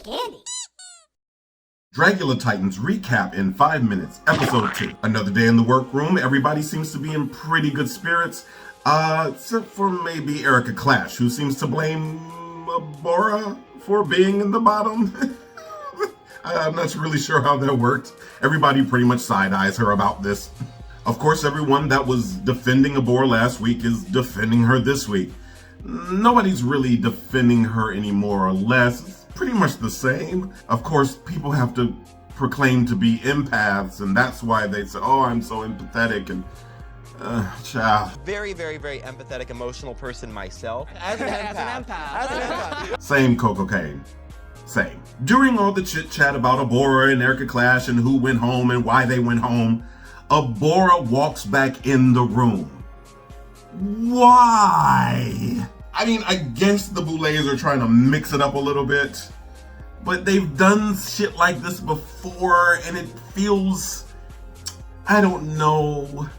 candy. Dragula Titans recap in 5 minutes, episode 2. Another day in the workroom. Everybody seems to be in pretty good spirits, except for maybe Erica Clash, who seems to blame Abhora for being in the bottom. I'm not really sure how that worked. Everybody pretty much side-eyes her about this. Of course, everyone that was defending Abhora last week is defending her this week. Nobody's really defending her any more or less. It's pretty much the same. Of course, people have to proclaim to be empaths, and that's why they say, oh, I'm so empathetic, and child. Very, very, very empathetic, emotional person myself. As an empath. Same Coco Kane. Same. During all the chit-chat about Abhora and Erica Clash and who went home and why they went home, Abhora walks back in the room. Why? I mean, I guess the Boulets are trying to mix it up a little bit, but they've done shit like this before, and it feels, I don't know,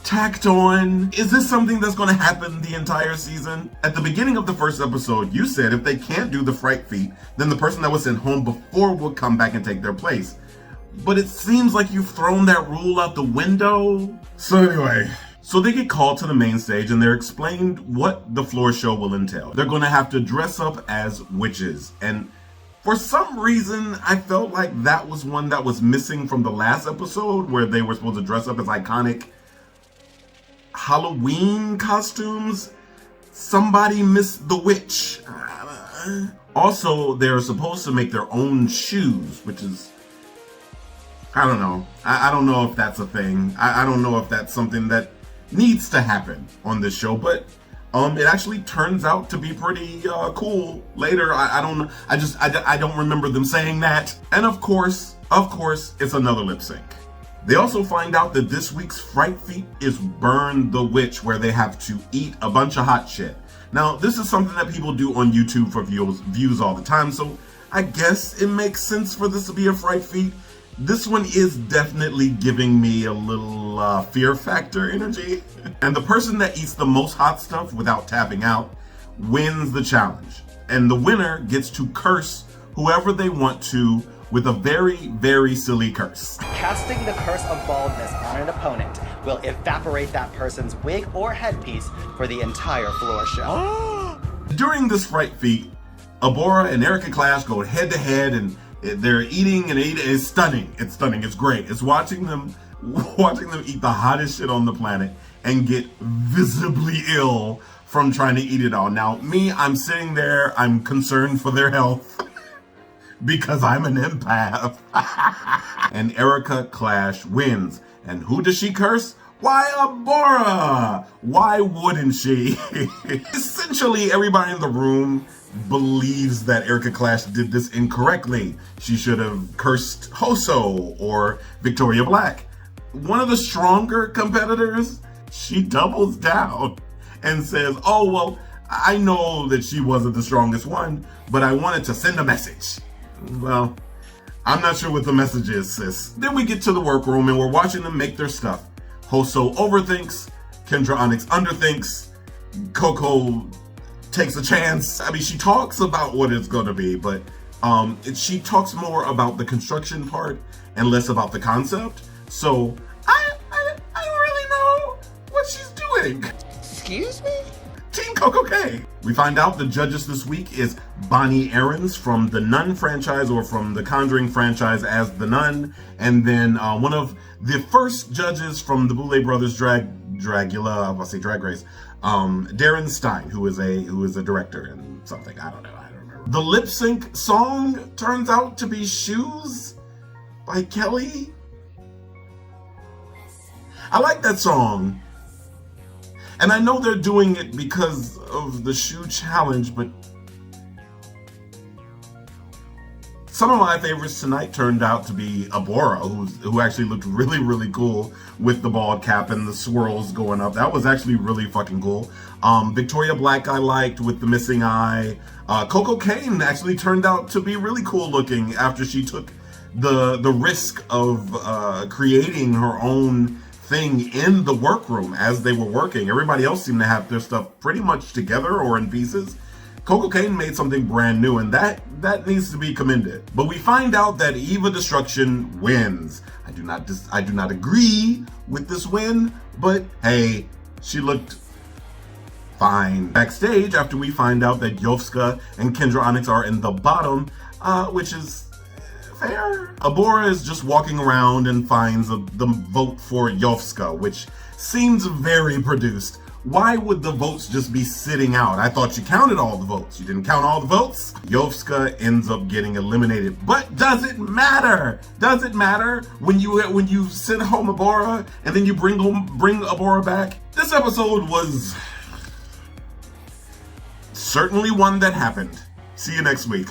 tacked on. Is this something that's going to happen the entire season? At the beginning of the first episode, you said if they can't do the fright feat, then the person that was sent home before will come back and take their place. But it seems like you've thrown that rule out the window. So anyway, so they get called to the main stage and they're explained what the floor show will entail. They're going to have to dress up as witches. And for some reason, I felt like that was one that was missing from the last episode where they were supposed to dress up as iconic Halloween costumes. Somebody missed the witch. Also, they're supposed to make their own shoes, which is, I don't know. I don't know if that's a thing. I don't know if that's something that needs to happen on this show, but it actually turns out to be pretty cool later. I don't know. I don't remember them saying that. And of course, it's another lip sync. They also find out that this week's fright feat is Burn the Witch, where they have to eat a bunch of hot shit. Now, this is something that people do on YouTube for views all the time, so I guess it makes sense for this to be a fright feat. This one is definitely giving me a little fear factor energy. And the person that eats the most hot stuff without tapping out wins the challenge. And the winner gets to curse whoever they want to with a very, very silly curse. Casting the curse of baldness on an opponent will evaporate that person's wig or headpiece for the entire floor show. During this fright feat, Abhora and Erica Clash go head to head and they're eating and eating. It's stunning. It's stunning. It's great. It's watching them eat the hottest shit on the planet and get visibly ill from trying to eat it all. Now, me, I'm sitting there. I'm concerned for their health because I'm an empath. And Erica Clash wins. And who does she curse? Why, Abhora! Why wouldn't she? Essentially, everybody in the room believes that Erica Clash did this incorrectly. She should have cursed Hoso or Victoria Black. One of the stronger competitors, she doubles down and says, oh, well, I know that she wasn't the strongest one, but I wanted to send a message. Well, I'm not sure what the message is, sis. Then we get to the workroom and we're watching them make their stuff. Hoso overthinks, Kendra Onyx underthinks, Coco takes a chance. I mean, she talks about what it's going to be, but she talks more about the construction part and less about the concept. So I don't really know what she's doing. Excuse me? Team Coco K. We find out the judges this week is Bonnie Aarons from the Nun franchise, or from the Conjuring franchise as the Nun, and then one of the first judges from the Boulay Brothers Dragula, I was say Drag Race, Darren Stein, who is a director and something. I don't remember. The lip sync song turns out to be Shoes by Kelly. I like that song. And I know they're doing it because of the shoe challenge, but some of my favorites tonight turned out to be Abhora, who actually looked really, really cool with the bald cap and the swirls going up. That was actually really fucking cool. Victoria Black I liked with the missing eye. Coco Kane actually turned out to be really cool looking after she took the risk of creating her own thing in the workroom as they were working. Everybody else seemed to have their stuff pretty much together or in pieces. Coco Kane made something brand new, and that that needs to be commended. But we find out that Eva Destruction wins. I do not agree with this win, but hey, she looked fine. Backstage, after we find out that Yovska and Kendra Onyx are in the bottom, which is fair. Abhora is just walking around and finds the vote for Yovska, which seems very produced. Why would the votes just be sitting out? I thought you counted all the votes. You didn't count all the votes? Yovska ends up getting eliminated. But does it matter? Does it matter when you send home Abhora and then you bring Abhora back? This episode was certainly one that happened. See you next week.